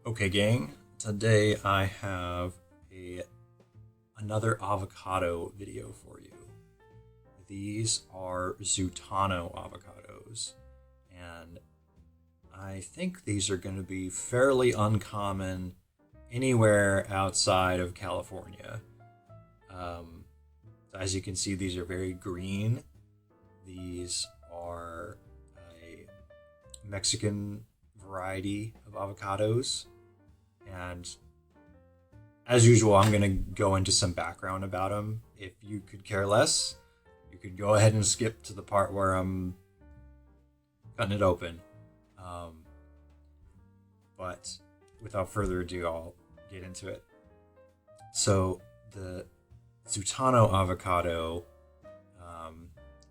Okay, gang. Today I have a another avocado video for you. These are Zutano avocados, and I think these are going to be fairly uncommon anywhere outside of California. Um, as you can see, these are very green. These are a Mexican variety of avocados. And as usual, I'm going to go into some background about them. If you could care less, you could go ahead and skip to the part where I'm cutting it open. Um, but without further ado, I'll get into it. So the Zutano avocado,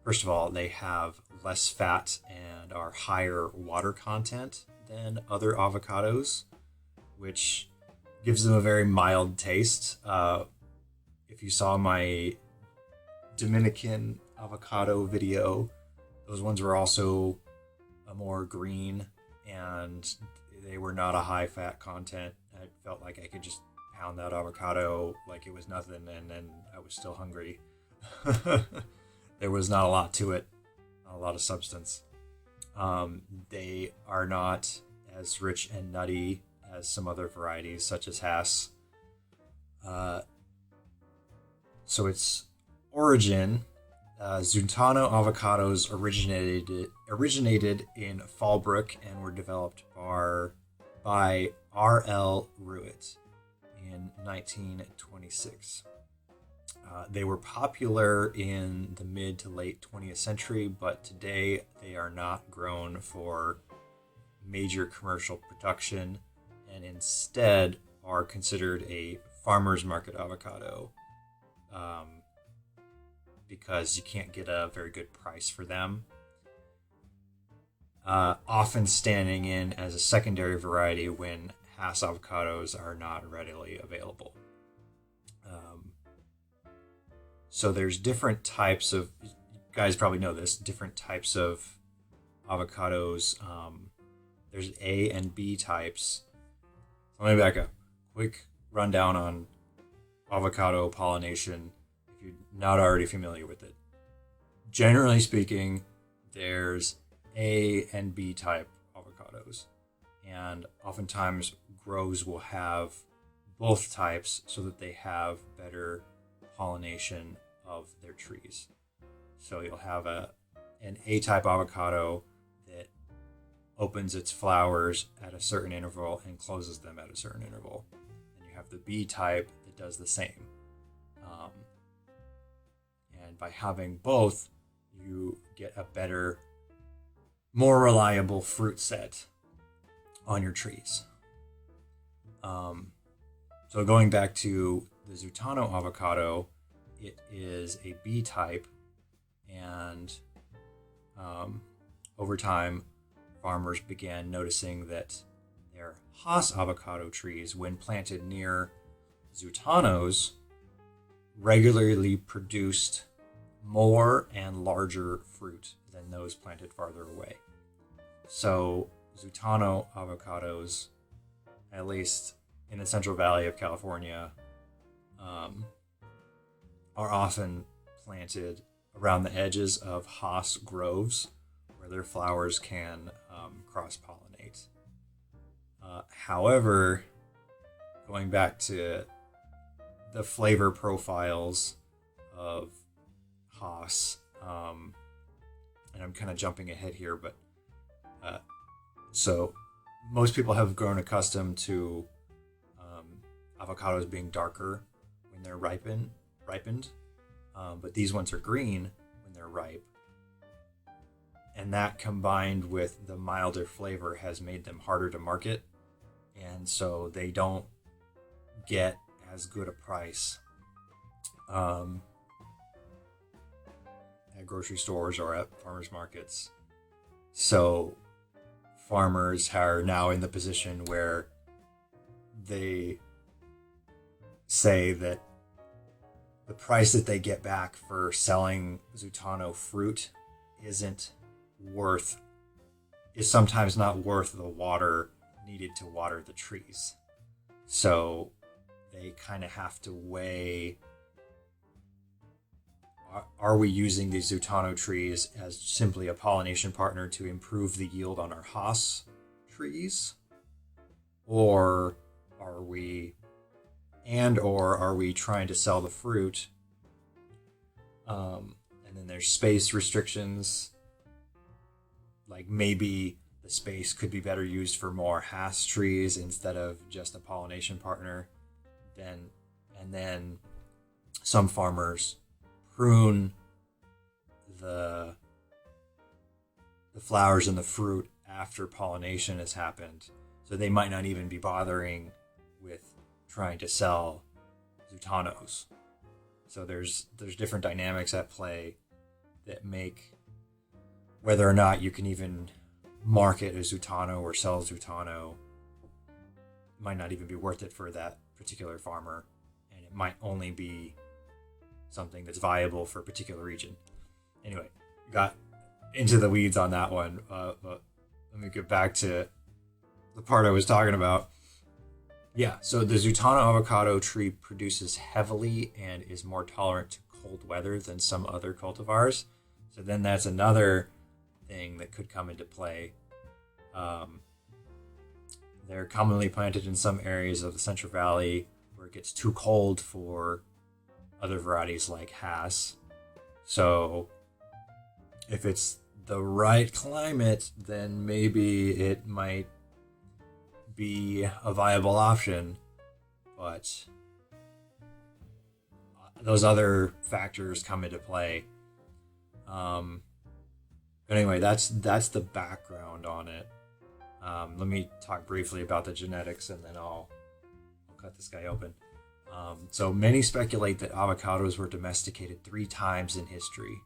first of all, they have less fat and are higher water content than other avocados, which gives them a very mild taste. If you saw my Dominican avocado video, those ones were also a more green and they were not a high fat content. I felt like I could just pound that avocado like it was nothing, and then I was still hungry. There was not a lot to it, not a lot of substance. They are not as rich and nutty as some other varieties, such as Hass. So its origin, Zutano avocados originated in Fallbrook and were developed by R.L. Ruitt in 1926. They were popular in the mid to late 20th century, but today they are not grown for major commercial production and instead are considered a farmer's market avocado, because you can't get a very good price for them. Often standing in as a secondary variety when Hass avocados are not readily available. So there's different types of, you guys probably know this, different types of avocados. There's A and B types. So let me back up. Quick rundown on avocado pollination if you're not already familiar with it. Generally speaking, there's A and B type avocados, and oftentimes groves will have both types so that they have better pollination of their trees. So you'll have an A type avocado that opens its flowers at a certain interval and closes them at a certain interval. And you have the B type that does the same. And by having both, you get a better, more reliable fruit set on your trees. So going back to the Zutano avocado, it is a B type, and over time, farmers began noticing that their Hass avocado trees, when planted near Zutanos, regularly produced more and larger fruit than those planted farther away. So Zutano avocados, at least in the Central Valley of California, are often planted around the edges of Hass groves where their flowers can cross-pollinate. However, going back to the flavor profiles of Hass, and I'm kind of jumping ahead here, but so most people have grown accustomed to avocados being darker when they're ripened, but these ones are green when they're ripe. And that combined with the milder flavor has made them harder to market. And so they don't get as good a price at grocery stores or at farmers markets. So farmers are now in the position where they say that the price that they get back for selling Zutano fruit is sometimes not worth the water needed to water the trees. So they kind of have to weigh, are we using these Zutano trees as simply a pollination partner to improve the yield on our Haas trees? Or are we trying to sell the fruit? And then there's space restrictions. Like maybe the space could be better used for more Haas trees instead of just a pollination partner. And then some farmers prune the flowers and the fruit after pollination has happened. So they might not even be bothering with trying to sell Zutanos. So there's different dynamics at play that make whether or not you can even market a Zutano or sell Zutano might not even be worth it for that particular farmer, and it might only be something that's viable for a particular region. Anyway, got into the weeds on that one. But let me get back to the part I was talking about. Yeah, so the Zutano avocado tree produces heavily and is more tolerant to cold weather than some other cultivars. So then that's another thing that could come into play. They're commonly planted in some areas of the Central Valley where it gets too cold for other varieties like Hass. So if it's the right climate, then maybe it might be a viable option, but those other factors come into play. But anyway, that's the background on it. Let me talk briefly about the genetics, and then I'll cut this guy open. So many speculate that avocados were domesticated 3 times in history,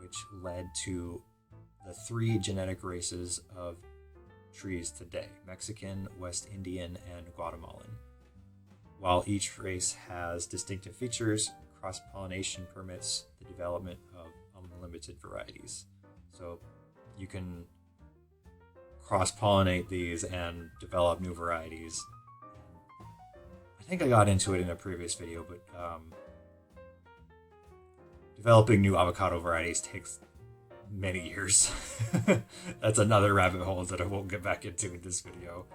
which led to the 3 genetic races of trees today: Mexican, West Indian, and Guatemalan. While each race has distinctive features, cross-pollination permits the development of unlimited varieties. So you can cross-pollinate these and develop new varieties. I think I got into it in a previous video, but developing new avocado varieties takes many years. That's another rabbit hole that I won't get back into in this video.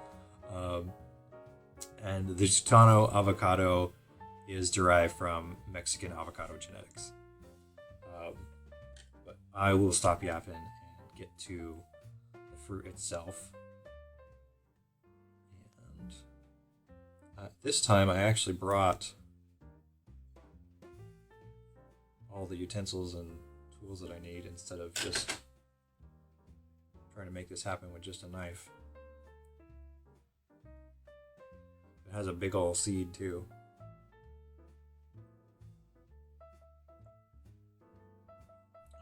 And the Zutano avocado is derived from Mexican avocado genetics. But I will stop yapping and get to the fruit itself. And this time I actually brought all the utensils and tools that I need instead of just trying to make this happen with just a knife. It has a big ol' seed too.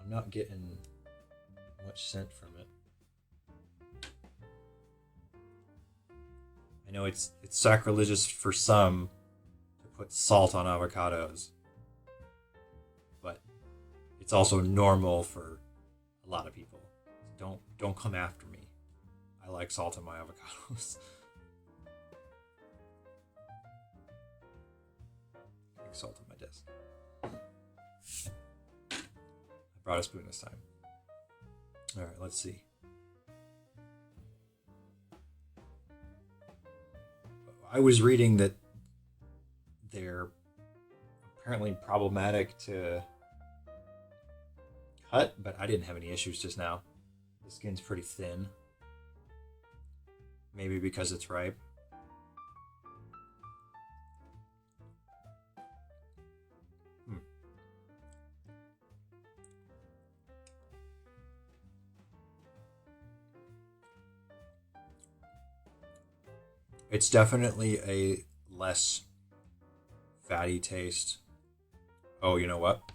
I'm not getting much scent from it. I know it's sacrilegious for some to put salt on avocados, but it's also normal for a lot of people. Don't come after me. I like salt on my avocados. Salt on my desk. I brought a spoon this time. All right, let's see. I was reading that they're apparently problematic to cut, but I didn't have any issues just now. The skin's pretty thin. Maybe because it's ripe. It's definitely a less fatty taste. Oh, you know what?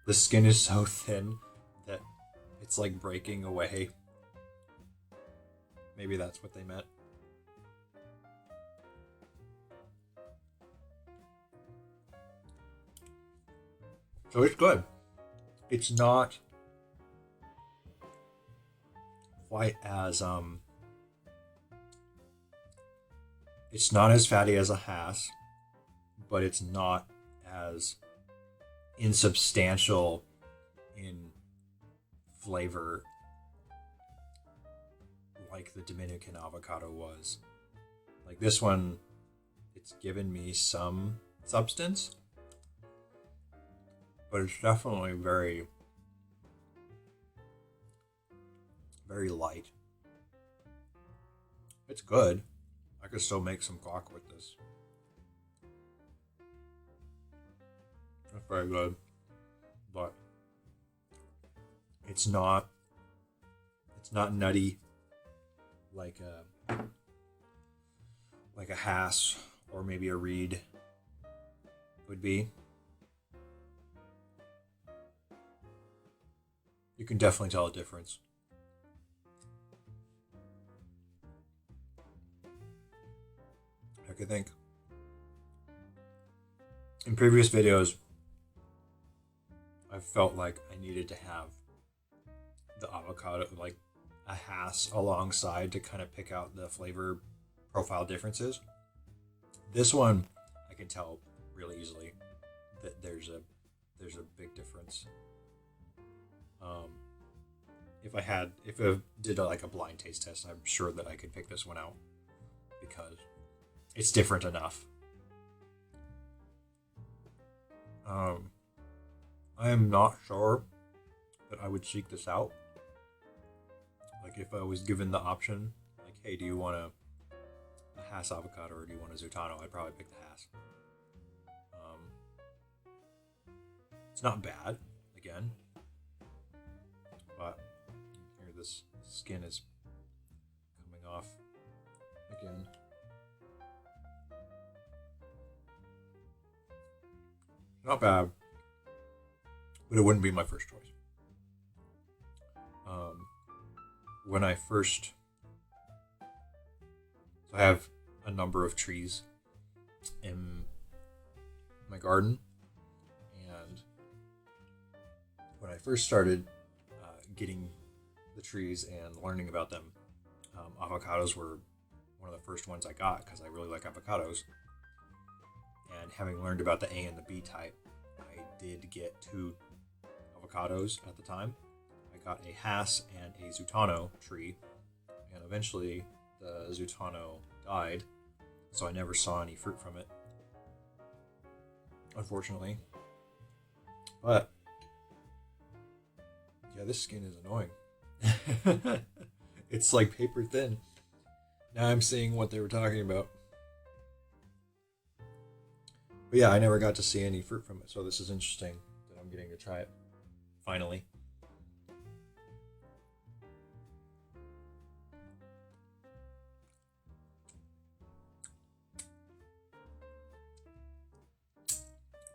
The skin is so thin that it's like breaking away. Maybe that's what they meant. So it's good. It's not quite as It's not as fatty as a Hass, but it's not as insubstantial in flavor like the Dominican avocado was. Like this one, it's given me some substance, but it's definitely very, very light. It's good. I could still make some guac with this. That's very good. But it's not nutty like a Hass or maybe a Reed would be. You can definitely tell a difference. I think in previous videos I felt like I needed to have the avocado, like a Hass alongside to kind of pick out the flavor profile differences. This one I can tell really easily that there's a big difference. If I did like a blind taste test, I'm sure that I could pick this one out because it's different enough. I am not sure that I would seek this out. Like if I was given the option, like, hey, do you want a Hass avocado or do you want a Zutano? I'd probably pick the Hass. It's not bad, again, but here this skin is coming off again. Not bad, but it wouldn't be my first choice. When I first, so I have a number of trees in my garden, and when I first started getting the trees and learning about them, avocados were one of the first ones I got because I really like avocados. And having learned about the A and the B type, I did get 2 avocados at the time. I got a Hass and a Zutano tree, and eventually the Zutano died, so I never saw any fruit from it, unfortunately. But yeah, this skin is annoying. It's like paper thin. Now I'm seeing what they were talking about. But yeah, I never got to see any fruit from it, so this is interesting that I'm getting to try it, finally.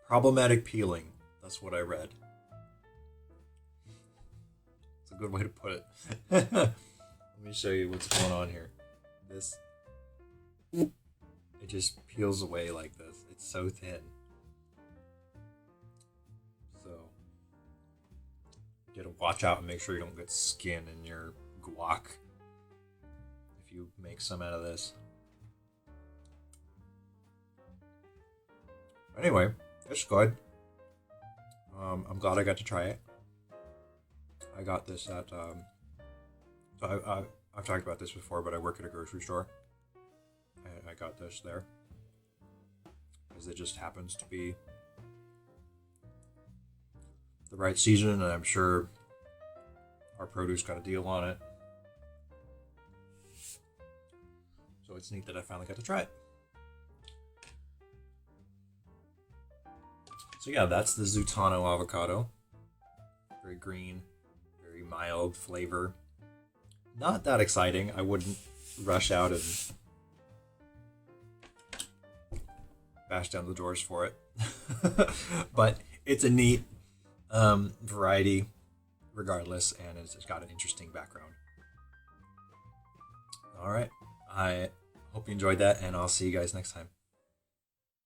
Problematic peeling, that's what I read. It's a good way to put it. Let me show you what's going on here. This, it just peels away like this. It's so thin. So you gotta watch out and make sure you don't get skin in your guac if you make some out of this. Anyway, it's good. I'm glad I got to try it. I got this at I've talked about this before, but I work at a grocery store, and I got this there because it just happens to be the right season, and I'm sure our produce got a deal on it. So it's neat that I finally got to try it. So yeah, that's the Zutano avocado. Very green, very mild flavor. Not that exciting. I wouldn't rush out and bash down the doors for it. But it's a neat variety regardless, and it's got an interesting background. All right. I hope you enjoyed that, and I'll see you guys next time.